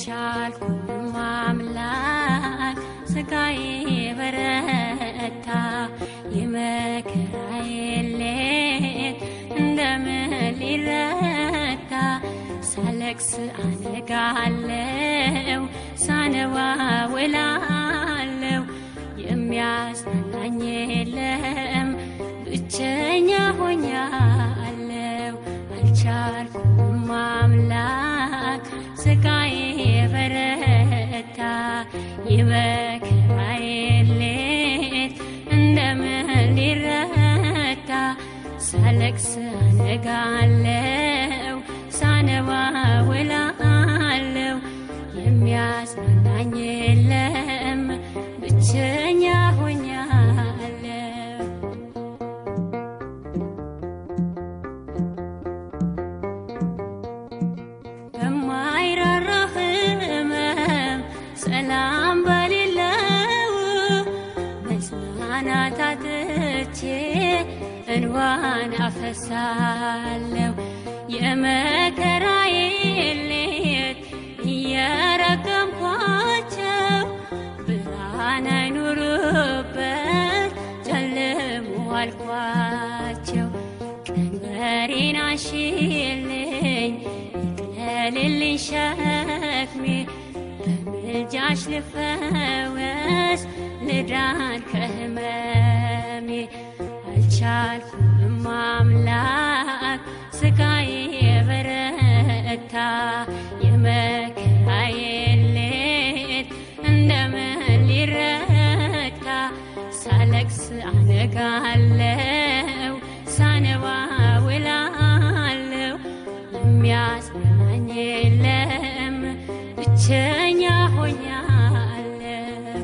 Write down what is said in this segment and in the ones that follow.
አልቻልኩም አምላክ ስጋዬ በረታ የመከራዬ ሌት እንደምን ሊረታ ሳለቅስ አነጋለው ሳነባ ውላለው የሚያጽናናኝ የለም ብቸኛ ሆኛለው አልቻልኩም አምላክ ስጋዬ በረታ የመከራዬ ሌት እንደምን ሊረታ ሳለቅስ አነጋለው ሳነባ ውላለው የሚያጽናናኝ የለም ብቸኛ ሆኛለው በማይራራ ህመም ሰላም በሌለው መጽናናት አጥቼ እንባን አፈሳለሁ የመከራዬ ሌት እየረገምኳቸው ብርሃን አይኑርበት ጨልሞ አልኳቸው ቀንበሬን አንሺልኝ ይቅለልልኝ ሸክሜ በምልጃሽ ልፈወስ ልዳን ከህመሜ አልቻልኩም አምላክ ስጋዬ በረታ የመከራዬ ሌት እንደምን ሊረታ ሳለቅስ አነጋለው ሳነባ ውላለው የሚያጽናናኝ የለም ብቸኛ ሆኛለው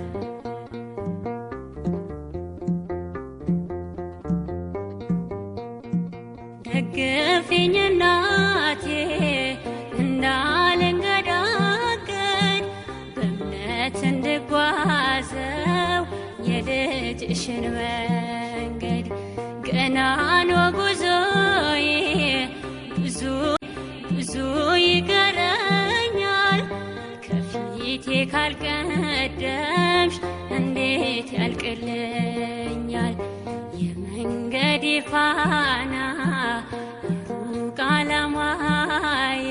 ደግፊኝ እናቴ እንዳልንገዳገድ በእምነት እንድጓዘው የልጅሽን መንገድ ገና ነው ጉዞዬ ብዙ ይቀረኛል ከፊቴ ካልቀደምሽ እንዴት ያልቅልኛል የመንገዴ ፋና የሩቅ ዓላማዬ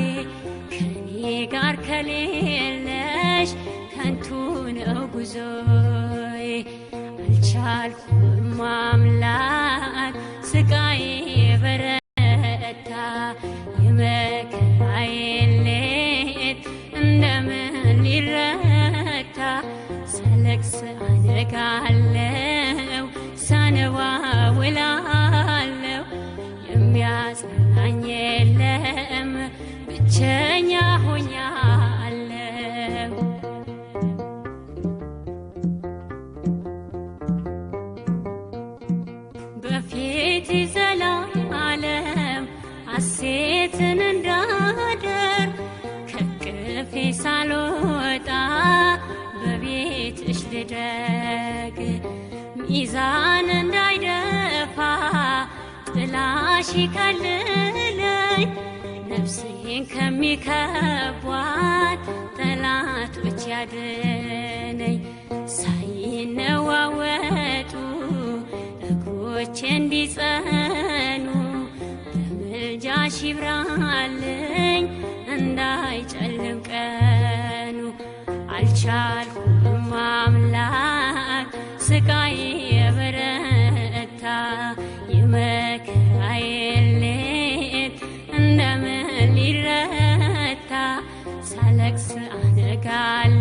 ከኔ ጋር ከሌለሽ ከንቱ ነው ጉዞዬ አልቻልኩም አምላክ ስጋዬ በረታ የመከራዬ ሌት እንደምን ሊረታ ሳለቅስ አነጋለው ሳነባ ውላለው የሚያጽናናኝ የለም ብቸኛ ሆኛለው በፊት ዘላለም ሐሴትን እንዳደር ከቅፌ ሳልወጣ በቤትሽ ልደግ ሚዛን እንዳይደፋ ጥላሽ ይከልለኝ ነፍሴን ከሚከቧት ጠላቶች ያድነኝ ሳይነዋወጡ እግሮቼ እንዲጸኑ በምልጃሽ ይብራልኝ እንዳይጨልም ቀኑ አልቻልኩም አምላክ ስጋዬ በረታ የመከራዬ ሌት እንደምን ሊረታ ሳለቅስ አነጋለው